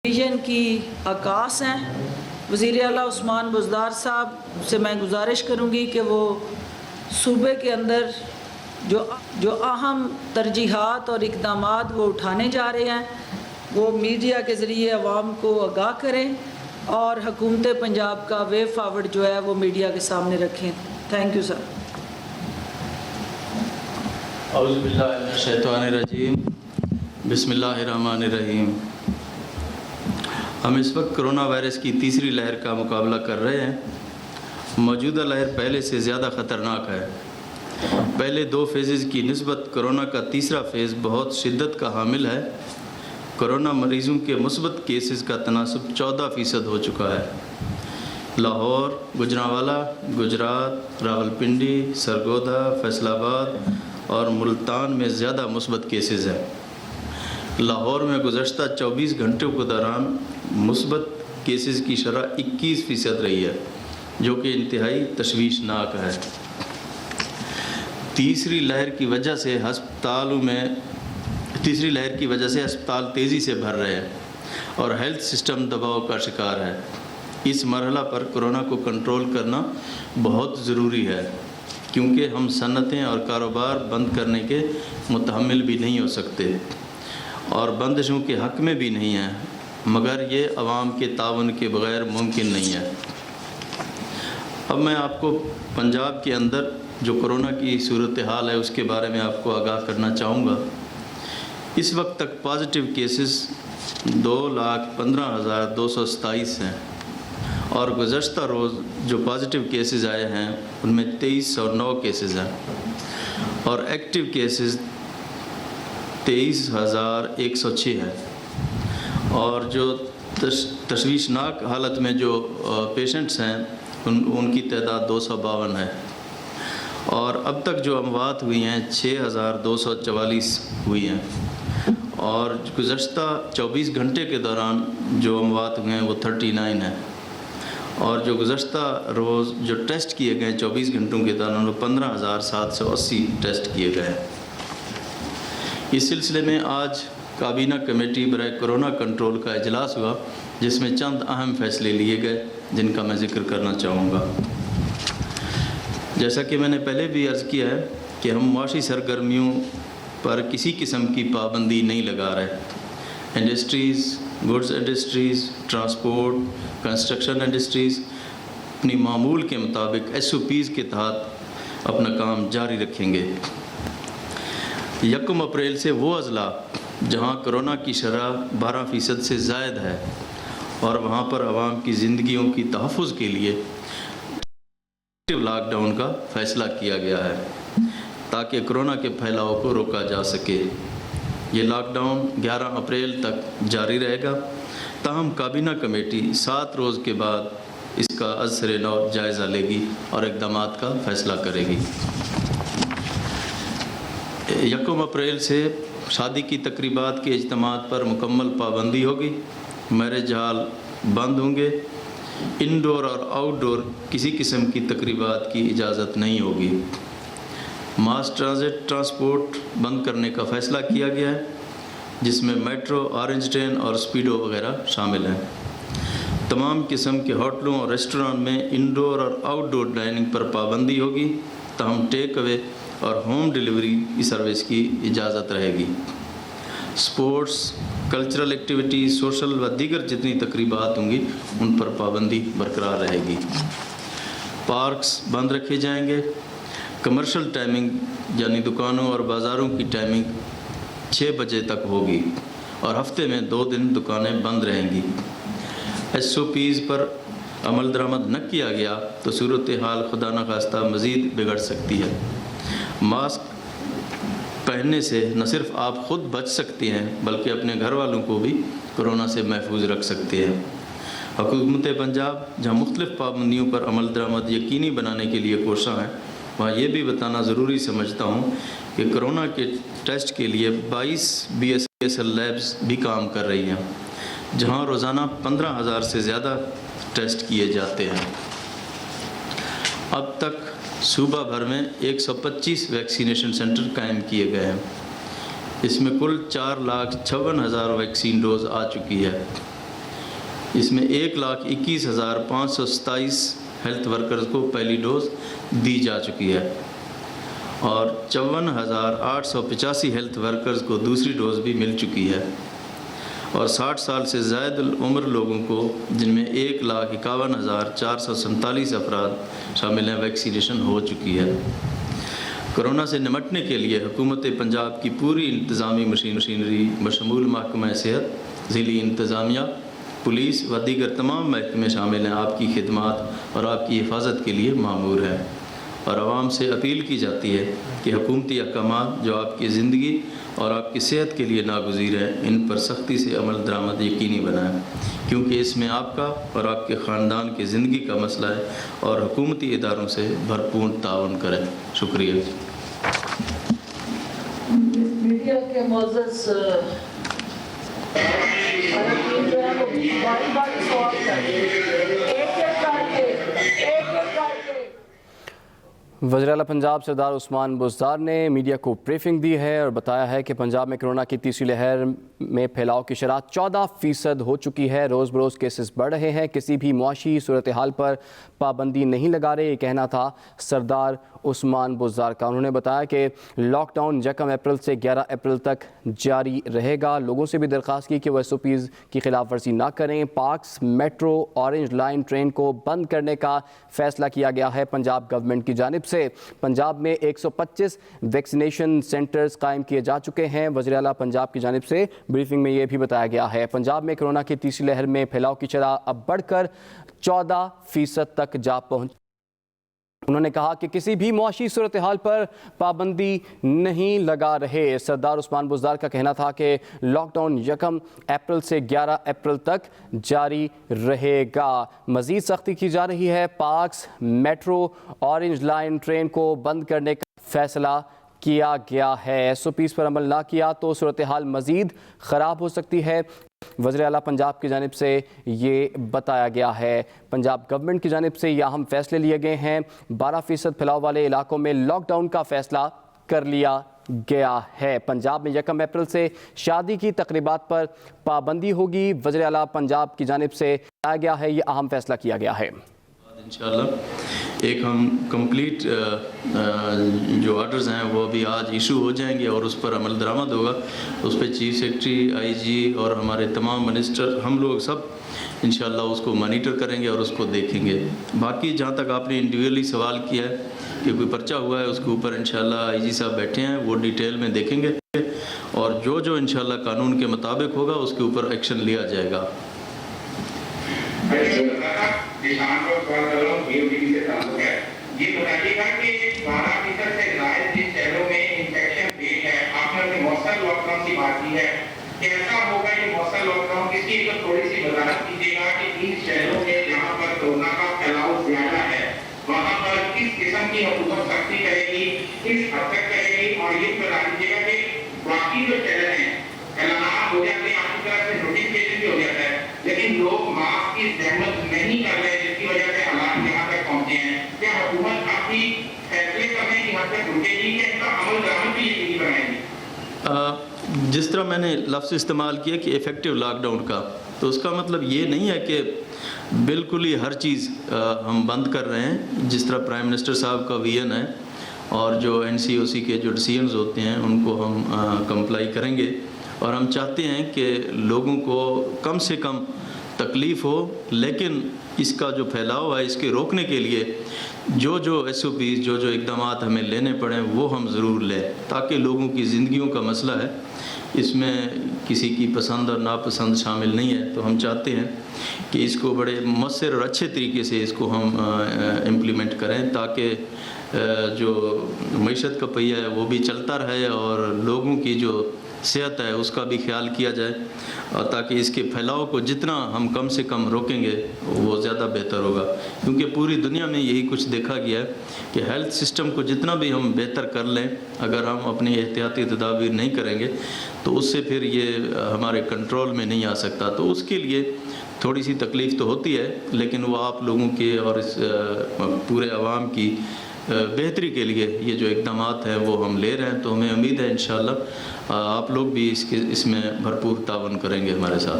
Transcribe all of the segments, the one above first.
Vision کی عکاس ہیں وزیر اعلیٰ عثمان بزدار صاحب سے میں گزارش کروں گی کہ وہ صوبے کے اندر جو اہم ترجیحات اور اقدامات وہ اٹھانے جا رہے ہیں وہ میڈیا کے ذریعے عوام کو آگاہ کریں اور حکومت پنجاب کا وے فارورڈ جو ہے وہ میڈیا کے سامنے رکھیں۔ Thank you sir. اعوذ باللہ من الشیطان الرجیم، بسم اللہ الرحمن الرحیم۔ ہم اس وقت کرونا وائرس کی تیسری لہر کا مقابلہ کر رہے ہیں۔ موجودہ لہر پہلے سے زیادہ خطرناک ہے۔ پہلے 2 فیزز کی نسبت کرونا کا تیسرا فیز بہت شدت کا حامل ہے۔ کرونا مریضوں کے مثبت کیسز کا تناسب 14% ہو چکا ہے۔ لاہور، گوجرانوالہ، گجرات، راولپنڈی، سرگودا، فیصل آباد اور ملتان میں زیادہ مثبت کیسز ہیں۔ لاہور میں گزشتہ 24 گھنٹوں کے دوران مثبت کیسز کی شرح 21% رہی ہے، جو کہ انتہائی تشویشناک ہے۔ تیسری لہر کی وجہ سے ہسپتال تیزی سے بھر رہے ہیں اور ہیلتھ سسٹم دباؤ کا شکار ہے۔ اس مرحلہ پر کرونا کو کنٹرول کرنا بہت ضروری ہے، کیونکہ ہم صنعتیں اور کاروبار بند کرنے کے متحمل بھی نہیں ہو سکتے اور بندشوں کے حق میں بھی نہیں ہیں، مگر یہ عوام کے تعاون کے بغیر ممکن نہیں ہے۔ اب میں آپ کو پنجاب کے اندر جو کرونا کی صورتحال ہے اس کے بارے میں آپ کو آگاہ کرنا چاہوں گا۔ اس وقت تک پازیٹیو کیسز 2,15,227 ہیں اور گزشتہ روز جو پازیٹیو کیسز آئے ہیں ان میں 2,309 کیسز ہیں اور ایکٹیو کیسز 23,106 ہیں، اور جو تشویشناک حالت میں جو پیشنٹس ہیں ان کی تعداد 252 ہے، اور اب تک جو اموات ہوئی ہیں 6,244 ہوئی ہیں، اور گزشتہ 24 گھنٹے کے دوران جو اموات ہوئے ہیں وہ 39 ہیں، اور جو گزشتہ روز جو ٹیسٹ کیے گئے 24 گھنٹوں کے دوران وہ 15,780 ٹیسٹ کیے گئے۔ اس سلسلے میں آج کابینہ کمیٹی برائے کرونا کنٹرول کا اجلاس ہوا، جس میں چند اہم فیصلے لیے گئے جن کا میں ذکر کرنا چاہوں گا۔ جیسا کہ میں نے پہلے بھی عرض کیا ہے کہ ہم معاشی سرگرمیوں پر کسی قسم کی پابندی نہیں لگا رہے۔ Industries, goods industries, transport, construction industries اپنی معمول کے مطابق SOPs کے تحت اپنا کام جاری رکھیں گے۔ 1 اپریل سے وہ اضلاع جہاں کرونا کی شرح 12% سے زائد ہے اور وہاں پر عوام کی زندگیوں کی تحفظ کے لیے لاک ڈاؤن کا فیصلہ کیا گیا ہے تاکہ کرونا کے پھیلاؤ کو روکا جا سکے۔ یہ لاک ڈاؤن 11 اپریل تک جاری رہے گا، تاہم کابینہ کمیٹی 7 روز کے بعد اس کا از سر نو جائزہ لے گی اور اقدامات کا فیصلہ کرے گی۔ 1 اپریل سے شادی کی تقریبات کے اجتماعات پر مکمل پابندی ہوگی۔ میرج ہال بند ہوں گے۔ انڈور اور آؤٹ ڈور کسی قسم کی تقریبات کی اجازت نہیں ہوگی۔ ماس ٹرانسپورٹ بند کرنے کا فیصلہ کیا گیا ہے، جس میں میٹرو، آرنج ٹرین اور اسپیڈو وغیرہ شامل ہیں۔ تمام قسم کے ہوٹلوں اور ریسٹوران میں انڈور اور آؤٹ ڈور ڈائننگ پر پابندی ہوگی، تاہم ٹیک اوے اور ہوم ڈیلیوری کی سروس کی اجازت رہے گی۔ سپورٹس، کلچرل ایکٹیویٹیز، سوشل و دیگر جتنی تقریبات ہوں گی ان پر پابندی برقرار رہے گی۔ پارکس بند رکھے جائیں گے۔ کمرشل ٹائمنگ یعنی دکانوں اور بازاروں کی ٹائمنگ 6 بجے تک ہوگی اور ہفتے میں 2 دن دکانیں بند رہیں گی۔ SOPs پر عمل درآمد نہ کیا گیا تو صورتحال خدا نخواستہ مزید بگڑ سکتی ہے۔ ماسک پہننے سے نہ صرف آپ خود بچ سکتے ہیں بلکہ اپنے گھر والوں کو بھی کرونا سے محفوظ رکھ سکتے ہیں۔ حکومت پنجاب جہاں مختلف پابندیوں پر عمل درآمد یقینی بنانے کے لیے کوشاں ہے، وہاں یہ بھی بتانا ضروری سمجھتا ہوں کہ کرونا کے ٹیسٹ کے لیے 22 BSL لیبز بھی کام کر رہی ہیں، جہاں روزانہ 15,000 سے زیادہ ٹیسٹ کیے جاتے ہیں۔ اب تک صوبہ بھر میں 125 ویکسینیشن سینٹر قائم کیے گئے ہیں۔ اس میں کل 4,56,000 ویکسین ڈوز آ چکی ہے۔ اس میں 1,21,527 ہیلتھ ورکرز کو پہلی ڈوز دی جا چکی ہے اور 54,885 ہیلتھ ورکرز کو دوسری ڈوز بھی مل چکی ہے اور 60 سال سے زائد العمر لوگوں کو جن میں 1,51,447 افراد شامل ہیں ویکسینیشن ہو چکی ہے۔ کرونا سے نمٹنے کے لیے حکومت پنجاب کی پوری انتظامی مشینری بشمول محکمہ صحت، ضلعی انتظامیہ، پولیس و دیگر تمام محکمے شامل ہیں آپ کی خدمات اور آپ کی حفاظت کے لیے مامور ہے اور عوام سے اپیل کی جاتی ہے کہ حکومتی احکامات جو آپ کی زندگی اور آپ کی صحت کے لیے ناگزیر ہیں ان پر سختی سے عمل درآمد یقینی بنائیں کیونکہ اس میں آپ کا اور آپ کے خاندان کی زندگی کا مسئلہ ہے اور حکومتی اداروں سے بھرپور تعاون کریں۔ شکریہ۔ میڈیا کے معزز باری باری سوال کریں، ایک ایک کر کے وزیر اعلیٰ پنجاب سردار عثمان بزدار نے میڈیا کو بریفنگ دی ہے اور بتایا ہے کہ پنجاب میں کرونا کی تیسری لہر میں پھیلاؤ کی شرح 14% ہو چکی ہے۔ روز بروز کیسز بڑھ رہے ہیں، کسی بھی معاشی صورتحال پر پابندی نہیں لگا رہے، یہ کہنا تھا سردار عثمان بزدار کا۔ انہوں نے بتایا کہ لاک ڈاؤن 1 اپریل سے 11 اپریل تک جاری رہے گا۔ لوگوں سے بھی درخواست کی کہ وہ SOPs کی خلاف ورزی نہ کریں۔ Parks, metro, orange line train کو بند کرنے کا فیصلہ کیا گیا ہے پنجاب گورنمنٹ کی جانب سے۔ پنجاب میں 125 ویکسینیشن سینٹرز قائم کیے جا چکے ہیں۔ وزیر اعلیٰ پنجاب کی جانب سے بریفنگ میں یہ بھی بتایا گیا ہے پنجاب میں کرونا کی تیسری لہر میں پھیلاؤ کی شرح اب بڑھ کر 14% تک جا پہنچ۔ انہوں نے کہا کہ کسی بھی معاشی صورتحال پر پابندی نہیں لگا رہے۔ سردار عثمان بزدار کا کہنا تھا کہ لاک ڈاؤن 1 اپریل سے 11 اپریل تک جاری رہے گا۔ مزید سختی کی جا رہی ہے۔ Parks, metro, orange line train کو بند کرنے کا فیصلہ کیا گیا ہے۔ SOPs پر عمل نہ کیا تو صورتحال مزید خراب ہو سکتی ہے۔ وزیر اعلیٰ پنجاب کی جانب سے یہ بتایا گیا ہے۔ پنجاب گورنمنٹ کی جانب سے یہ اہم فیصلے لیے گئے ہیں۔ 12% پھیلاؤ والے علاقوں میں لاک ڈاؤن کا فیصلہ کر لیا گیا ہے۔ پنجاب میں 1 اپریل سے شادی کی تقریبات پر پابندی ہوگی۔ وزیر اعلیٰ پنجاب کی جانب سے بتایا گیا ہے یہ اہم فیصلہ کیا گیا ہے۔ انشاءاللہ ایک ہم کمپلیٹ جو آرڈرز ہیں وہ ابھی آج ایشو ہو جائیں گے اور اس پر عمل درآمد ہوگا۔ اس پہ چیف سیکرٹری، IG اور ہمارے تمام منسٹر ہم لوگ سب انشاءاللہ اس کو مانیٹر کریں گے اور اس کو دیکھیں گے۔ باقی جہاں تک آپ نے انڈیویجولی سوال کیا ہے کہ کوئی پرچہ ہوا ہے اس کے اوپر انشاءاللہ IG صاحب بیٹھے ہیں، وہ ڈیٹیل میں دیکھیں گے اور جو انشاءاللہ قانون کے مطابق ہوگا اس کے اوپر ایکشن لیا جائے گا۔ کسان کو سوال کر رہا ہوں، BODD سے تعلق ہے۔ یہ بتائیے گا کہ 12% سے زائد جن شہروں میں انفیکشن ریٹ ہے، آپ نے مؤثر لاک ڈاؤن کی بات کی ہے، کیسا ہوگا یہ مؤثر لاک ڈاؤن؟ اس کی ایک تھوڑی سی وضاحت کیجیے گا کہ ان شہروں میں جہاں پر کورونا کا پھیلاؤ زیادہ ہے وہاں پر کس قسم کی حکومت سختی کرے گی، کس حد تک کرے گی، اور یہ بتا دیجیے گا کہ باقی جو شہر ہیں اعلانات ہو جاتے ہیں، آپ کی طرف سے نوٹیفکیشن بھی ہو جاتا ہے، لیکن لوگ ماسک کی زحمت نہیں کر رہے جس کی وجہ سے حالات یہاں تک پہنچے ہیں۔ کیا حکومت اپنی فیصلے کرنے کی حد تک رکے گی کہ ان کا عمل درآمد بھی یقینی بنائے گی؟ جس طرح میں نے لفظ استعمال کیا کہ ایفیکٹو لاک ڈاؤن کا، تو اس کا مطلب یہ نہیں ہے کہ بالکل ہی ہر چیز ہم بند کر رہے ہیں۔ جس طرح پرائم منسٹر صاحب کا ویژن ہے اور جو NCOC کے جو ڈیسیژنز ہوتے ہیں ان کو ہم کمپلائی کریں گے اور ہم چاہتے ہیں کہ لوگوں کو کم سے کم تکلیف ہو، لیکن اس کا جو پھیلاؤ ہے اس کے روکنے کے لیے جو SOPs جو اقدامات ہمیں لینے پڑیں وہ ہم ضرور لیں تاکہ لوگوں کی زندگیوں کا مسئلہ ہے، اس میں کسی کی پسند اور ناپسند شامل نہیں ہے۔ تو ہم چاہتے ہیں کہ اس کو بڑے مؤثر اور اچھے طریقے سے اس کو ہم امپلیمنٹ کریں تاکہ جو معیشت کا پہیہ ہے وہ بھی چلتا رہے اور لوگوں کی جو صحت ہے اس کا بھی خیال کیا جائے، اور تاکہ اس کے پھیلاؤ کو جتنا ہم کم سے کم روکیں گے وہ زیادہ بہتر ہوگا، کیونکہ پوری دنیا میں یہی کچھ دیکھا گیا ہے کہ ہیلتھ سسٹم کو جتنا بھی ہم بہتر کر لیں اگر ہم اپنی احتیاطی تدابیر نہیں کریں گے تو اس سے پھر یہ ہمارے کنٹرول میں نہیں آ سکتا۔ تو اس کے لیے تھوڑی سی تکلیف تو ہوتی ہے، لیکن وہ آپ لوگوں کے اور اس پورے عوام کی بہتری کے لیے یہ جو اقدامات ہیں وہ ہم لے رہے ہیں، تو ہمیں امید ہے انشاءاللہ آپ لوگ بھی اس میں بھرپور تعاون کریں گے ہمارے ساتھ۔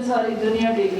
ساری دنیا ڈیلی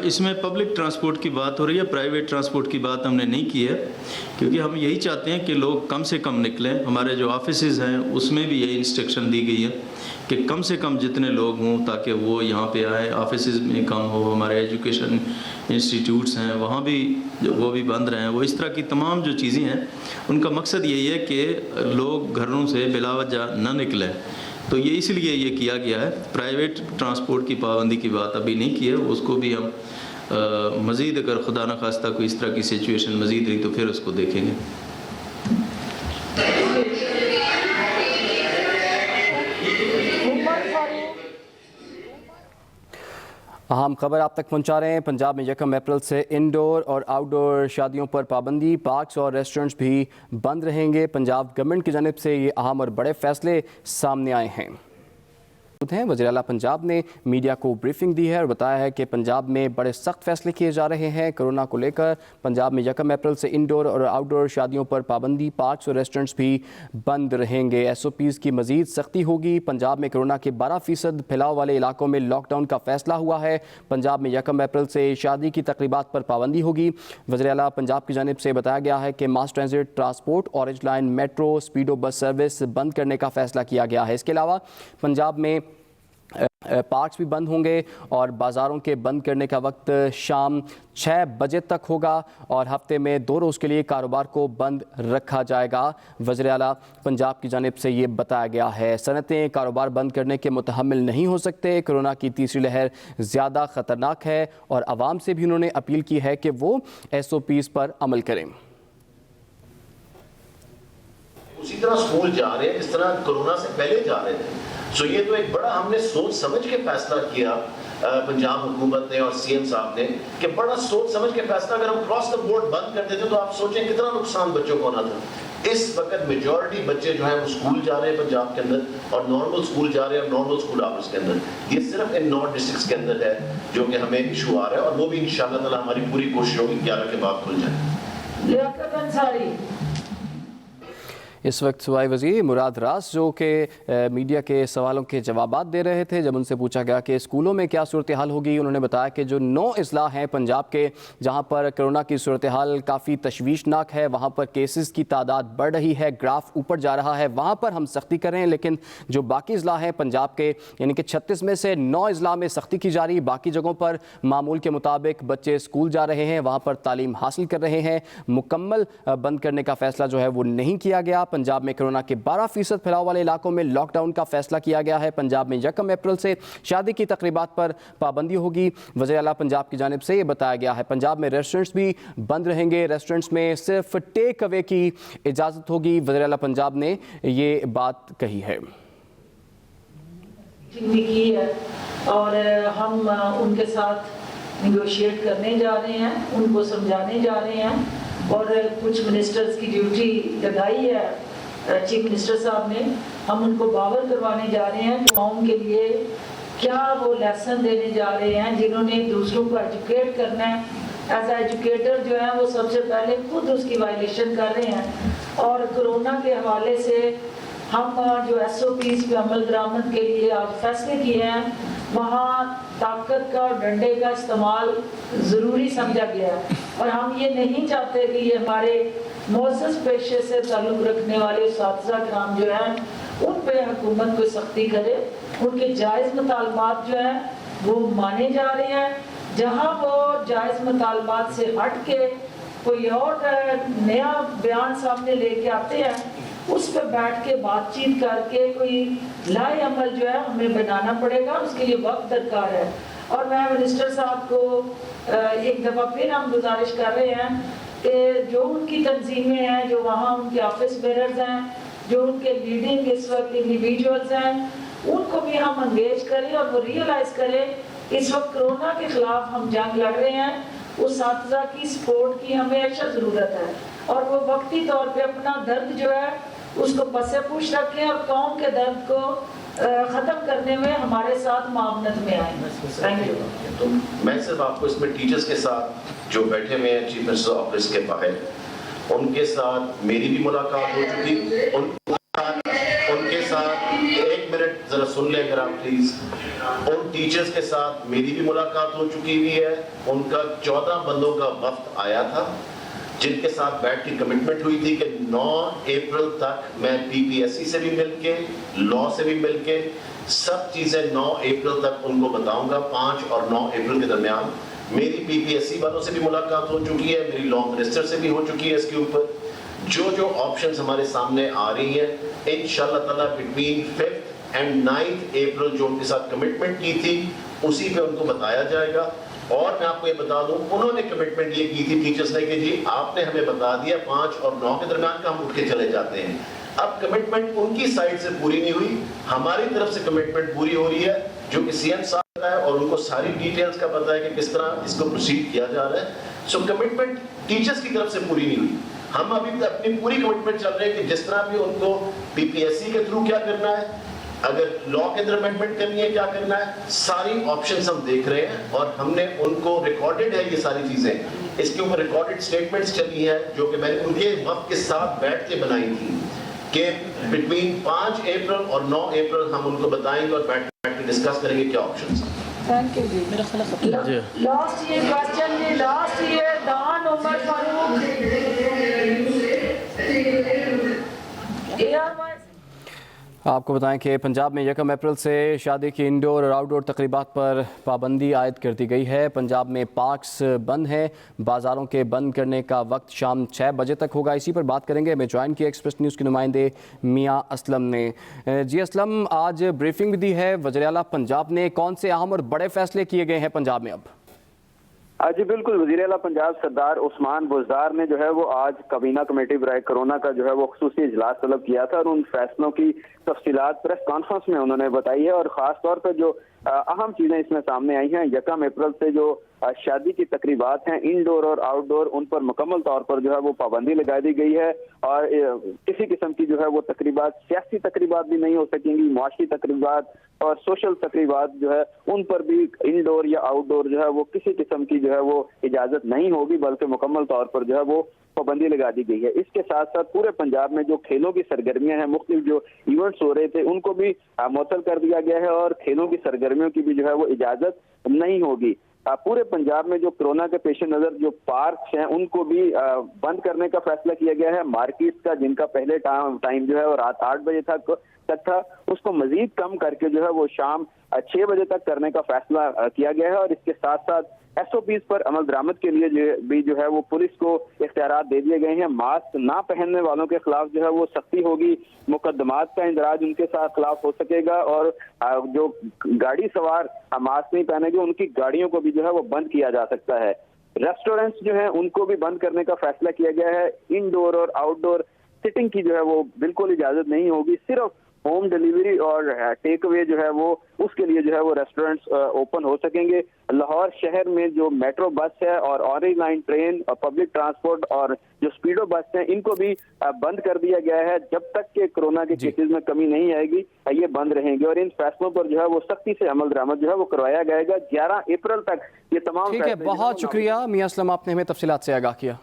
اس میں پبلک ٹرانسپورٹ کی بات ہو رہی ہے، پرائیویٹ ٹرانسپورٹ کی بات ہم نے نہیں کی ہے، کیونکہ ہم یہی چاہتے ہیں کہ لوگ کم سے کم نکلیں۔ ہمارے جو آفیسز ہیں اس میں بھی یہی انسٹرکشن دی گئی ہے کہ کم سے کم جتنے لوگ ہوں تاکہ وہ یہاں پہ آئیں۔ آفیسز میں کم ہو، ہمارے ایجوکیشن انسٹیٹیوٹس ہیں وہاں بھی وہ بھی بند رہیں، وہ اس طرح کی تمام جو چیزیں ہیں ان کا مقصد یہی ہے کہ لوگ گھروں سے بلا وجہ نہ نکلیں۔ تو یہ اس لیے یہ کیا گیا ہے۔ پرائیویٹ ٹرانسپورٹ کی پابندی کی بات ابھی نہیں کی ہے، اس کو بھی ہم مزید اگر خدا نخواستہ کوئی اس طرح کی سچویشن مزید رہی تو پھر اس کو دیکھیں گے۔ اہم خبر آپ تک پہنچا رہے ہیں۔ پنجاب میں 1 اپریل سے انڈور اور آؤٹ ڈور شادیوں پر پابندی، پارکس اور ریسٹورنٹس بھی بند رہیں گے۔ پنجاب گورنمنٹ کی جانب سے یہ اہم اور بڑے فیصلے سامنے آئے ہیں۔ وزیر اعلیٰ پنجاب نے میڈیا کو بریفنگ دی ہے اور بتایا ہے کہ پنجاب میں بڑے سخت فیصلے کیے جا رہے ہیں کورونا کو لے کر۔ پنجاب میں 1 اپریل سے انڈور اور آؤٹ ڈور شادیوں پر پابندی، پارکس اور ریسٹورنٹس بھی بند رہیں گے۔ SOPs کی مزید سختی ہوگی۔ پنجاب میں کورونا کے 12% پھیلاؤ والے علاقوں میں لاک ڈاؤن کا فیصلہ ہوا ہے۔ پنجاب میں 1 اپریل سے شادی کی تقریبات پر پابندی ہوگی۔ وزیر اعلیٰ پنجاب کی جانب سے بتایا گیا ہے کہ mass transit transport, orange line metro, Speedo bus service بند کرنے کا فیصلہ کیا گیا ہے۔ اس کے علاوہ پنجاب میں پارکس بھی بند ہوں گے اور بازاروں کے بند کرنے کا وقت شام 6 بجے تک ہوگا اور ہفتے میں 2 روز کے لیے کاروبار کو بند رکھا جائے گا۔ وزیر اعلیٰ پنجاب کی جانب سے یہ بتایا گیا ہے۔ صنعتیں کاروبار بند کرنے کے متحمل نہیں ہو سکتے۔ کورونا کی تیسری لہر زیادہ خطرناک ہے اور عوام سے بھی انہوں نے اپیل کی ہے کہ وہ SOPs پر عمل کریں۔ اسی طرح اسکول جا رہے ہیں جس طرح کورونا سے پہلے جا رہے تھے۔ سو یہ تو ایک بڑا ہم نے سوچ سمجھ کے فیصلہ کیا پنجاب حکومت نے اور CM صاحب نے کہ بڑا سوچ سمجھ کے فیصلہ اگر ہم کراس دا بورڈ بند کر دیتے تو آپ سوچیں کتنا نقصان بچوں کو ہونا تھا۔ اس وقت میجورٹی بچے جو ہیں وہ اسکول جا رہے ہیں پنجاب کے اندر اور نارمل اسکول جا رہے ہیں اور نارمل اسکول آورز کے اندر۔ یہ صرف ان 9 ڈسٹرکٹس کے اندر ہے جو کہ ہمیں ایشو آ رہا ہے اور وہ بھی انشاءاللہ تعالی ہماری پوری کوشش ہوگی 11 کے بعد کھل جائے۔ لیاقت انصاری اس وقت صوبائی وزیر مراد راس جو کہ میڈیا کے سوالوں کے جوابات دے رہے تھے جب ان سے پوچھا گیا کہ اسکولوں میں کیا صورتحال ہوگی، انہوں نے بتایا کہ جو 9 اضلاع ہیں پنجاب کے جہاں پر کورونا کی صورتحال کافی تشویشناک ہے، وہاں پر کیسز کی تعداد بڑھ رہی ہے، گراف اوپر جا رہا ہے، وہاں پر ہم سختی کریں، لیکن جو باقی اضلاع ہیں پنجاب کے یعنی کہ 36 میں سے 9 اضلاع میں سختی کی جا رہی، باقی جگہوں پر معمول کے مطابق بچے اسکول جا رہے ہیں، وہاں پر تعلیم حاصل کر رہے ہیں۔ مکمل بند کرنے کا فیصلہ جو ہے وہ نہیں کیا گیا۔ پنجاب میں کورونا کے 12% پھیلاؤ والے علاقوں میں لاک ڈاؤن کا فیصلہ کیا گیا ہے۔ پنجاب میں 1 اپریل سے شادی کی تقریبات پر پابندی ہوگی۔ وزیر اعلیٰ پنجاب کی جانب سے یہ بتایا گیا ہے پنجاب میں ریسٹورنٹس بھی بند رہیں گے، ریسٹورنٹس میں صرف ٹیک اوے کی اجازت ہوگی۔ وزیر اعلیٰ پنجاب نے یہ بات کہی ہے اور ہم ان کے ساتھ نیگوشیٹ کرنے جا رہے ہیں، ان کو سمجھانے جا رہے ہیں اور کچھ منسٹرز کی ڈیوٹی لگائی ہے چیف منسٹر صاحب نے، ہم ان کو باور کروانے جا رہے ہیں کہ قوم کے لیے کیا وہ لیسن دینے جا رہے ہیں جنہوں نے دوسروں کو ایجوکیٹ کرنا ہے۔ ایز اے ایجوکیٹر جو ہیں وہ سب سے پہلے خود اس کی وائلیشن کر رہے ہیں اور کورونا کے حوالے سے ہم جو SOPs پہ عمل درآمد کے لیے آج فیصلے کیے ہیں وہاں طاقت کا اور ڈنڈے کا استعمال ضروری سمجھا گیا ہے اور ہم یہ نہیں چاہتے کہ یہ ہمارے معزز پیشے سے تعلق رکھنے والے اساتذہ کرام جو ہیں ان پہ حکومت کوئی سختی کرے۔ ان کے جائز مطالبات جو ہیں وہ مانے جا رہے ہیں، جہاں وہ جائز مطالبات سے ہٹ کے کوئی اور نیا بیان سامنے لے کے آتے ہیں اس پہ بیٹھ کے بات چیت کر کے کوئی لائے عمل جو ہے ہمیں بنانا پڑے گا، اس کے لیے وقت درکار ہے۔ اور میں منسٹر صاحب کو ایک دفعہ پھر ہم گزارش کر رہے ہیں کہ جو ان کی تنظیمیں ہیں، جو وہاں ان کے آفس بیررز ہیں، جو ان کے لیڈنگ اس وقت انڈیویجولز ہیں، ان کو بھی ہم انگیج کریں اور وہ ریئلائز کریں اس وقت کرونا کے خلاف ہم جنگ لڑ رہے ہیں، اساتذہ کی سپورٹ کی ہمیشہ ضرورت ہے، اور وہ وقتی طور پہ اپنا درد جو ہے اس کو پس پوش رکھیں اور قوم کے درد کو ختم کرنے میں ہمارے ساتھ معاونت میں آئیں۔ Thank you. تو میں صرف آپ کو اس میں ٹیچرز کے ساتھ جو بیٹھے ہوئے ہیں چیف منسٹر آفس کے باہر، ان کے ساتھ میری بھی ملاقات ہو چکی، ان کے ساتھ ایک منٹ ذرا سن لیں اگر آپ پلیز، ان ٹیچرز کے ساتھ میری بھی ملاقات ہو چکی ہوئی ہے۔ ان کا 14 بندوں کا وفد آیا تھا جن کے ساتھ بیٹھ کے کمٹمنٹ ہوئی تھی کہ 9 اپریل تک میں پی پی ایس سی سے بھی مل کے، لا سے بھی مل کے سب چیزیں 9 اپریل تک ان کو بتاؤں گا۔ 5 اور 9 اپریل کے درمیان میری پی پی ایس سی والوں سے بھی ملاقات ہو چکی ہے، میری لا منسٹر سے بھی ہو چکی ہے اس کے اوپر۔ جو آپشنز ہمارے سامنے آ رہی ہیں انشاءاللہ تعالیٰ بٹوین 5 اینڈ 9 اپریل جو ان کے ساتھ کمٹمنٹ کی تھی اسی پہ ان کو بتایا جائے گا۔ اور میں آپ کو یہ بتا دوں انہوں نے کمٹمنٹ یہ کی تھی ٹیچرز نے کہ جی آپ نے ہمیں بتا دیا 5 اور 9 کے درمیان کا ہم اٹھ کے چلے جاتے ہیں۔ اب کمٹمنٹ ان کی سائڈ سے پوری نہیں ہوئی، ہماری طرف سے کمٹمنٹ پوری ہو رہی ہے جو کہ سی ایم صاحب کا ہے، اور ان کو ساری ڈیٹیلز کا پتہ ہے کہ کس طرح اس کو پروسیڈ کیا جا رہا ہے۔ سو کمٹمنٹ ٹیچرز کی طرف سے پوری نہیں ہوئی، ہم ابھی اپنی پوری کمٹمنٹ چل رہے ہیں کہ جس طرح بھی ان کو پی پی ایس سی کے تھرو کیا کرنا ہے، اگر لا کے اندر امینڈمنٹ کرنی ہے کیا کرنا ہے، ساری آپشنز ہم دیکھ رہے ہیں، اور ہم نے ان کو ریکارڈڈ ہے یہ ساری چیزیں، اس کے اوپر ریکارڈڈ سٹیٹمنٹس چلی ہیں جو کہ میں نے ان کے وقت کے ساتھ بیٹھ کے بنائی تھی کہ بٹوین 5 اپریل اور 9 اپریل ہم ان کو بتائیں گے اور بیٹھ کے ڈسکس کریں گے کیا آپشنز ہیں۔ تھینک یو جی۔ لاسٹ یہ کوسچن جی، لاسٹ یہ دان عمر فاروق آپ کو بتائیں کہ پنجاب میں 1 اپریل سے شادی کی انڈور اور آؤٹ ڈور تقریبات پر پابندی عائد کر دی گئی ہے۔ پنجاب میں پارکس بند ہیں، بازاروں کے بند کرنے کا وقت شام 6 بجے تک ہوگا۔ اسی پر بات کریں گے، ہمیں جوائن کیا ایکسپریس نیوز کے نمائندے میاں اسلم نے۔ جی اسلم، آج بریفنگ دی ہے وزیر اعلیٰ پنجاب نے، کون سے اہم اور بڑے فیصلے کیے گئے ہیں پنجاب میں اب؟ جی بالکل، وزیر اعلیٰ پنجاب سردار عثمان بزدار نے جو ہے وہ آج کابینہ کمیٹی برائے کرونا کا جو ہے وہ خصوصی اجلاس طلب کیا تھا، اور ان فیصلوں کی تفصیلات پریس کانفرنس میں انہوں نے بتائی ہے، اور خاص طور پہ جو اہم چیزیں اس میں سامنے آئی ہیں، 1 اپریل سے جو شادی کی تقریبات ہیں انڈور اور آؤٹ ڈور ان پر مکمل طور پر جو ہے وہ پابندی لگا دی گئی ہے، اور کسی قسم کی جو ہے وہ تقریبات، سیاسی تقریبات بھی نہیں ہو سکیں گی، معاشی تقریبات اور سوشل تقریبات جو ہے ان پر بھی انڈور یا آؤٹ ڈور جو ہے وہ کسی قسم کی جو ہے وہ اجازت نہیں ہوگی، بلکہ مکمل طور پر جو ہے وہ پابندی لگا دی گئی ہے۔ اس کے ساتھ ساتھ پورے پنجاب میں جو کھیلوں کی سرگرمیاں ہیں، مختلف جو ایونٹس ہو رہے تھے ان کو بھی معطل کر دیا گیا ہے، اور کھیلوں کی سرگرمیوں کی بھی جو ہے وہ اجازت نہیں ہوگی۔ پورے پنجاب میں جو کرونا کے پیش نظر جو پارکس ہیں ان کو بھی بند کرنے کا فیصلہ کیا گیا ہے۔ مارکیٹس کا جن کا پہلے ٹائم جو ہے وہ رات 8 بجے تک تھا، اس کو مزید کم کر کے جو ہے وہ شام 6 بجے تک کرنے کا فیصلہ کیا گیا ہے، اور اس کے ساتھ ساتھ ایس او پیز پر عمل درآمد کے لیے بھی جو ہے وہ پولیس کو اختیارات دے دیے گئے ہیں۔ ماسک نہ پہننے والوں کے خلاف جو ہے وہ سختی ہوگی، مقدمات کا اندراج ان کے ساتھ خلاف ہو سکے گا، اور جو گاڑی سوار ماسک نہیں پہنے گے ان کی گاڑیوں کو بھی جو ہے وہ بند کیا جا سکتا ہے۔ ریسٹورینٹس جو ہیں ان کو بھی بند کرنے کا فیصلہ کیا گیا ہے۔ انڈور اور آؤٹ ڈور سٹنگ کی جو ہے وہ بالکل اجازت نہیں ہوگی، صرف ہوم ڈیلیوری اور ٹیک اوے جو ہے وہ اس کے لیے جو ہے وہ ریسٹورینٹس اوپن ہو سکیں گے۔ لاہور شہر میں جو میٹرو بس ہے اور اورنج لائن ٹرین اور پبلک ٹرانسپورٹ اور جو اسپیڈو بس ہیں ان کو بھی بند کر دیا گیا ہے، جب تک کہ کورونا کے کیسز میں کمی نہیں آئے گی یہ بند رہیں گے، اور ان فیصلوں پر جو ہے وہ سختی سے عمل درآمد جو ہے وہ کروایا جائے گا۔ 11 اپریل تک یہ تمام ٹھیک ہے، بہت شکریہ میاں اسلم، آپ نے ہمیں تفصیلات سے آگاہ کیا۔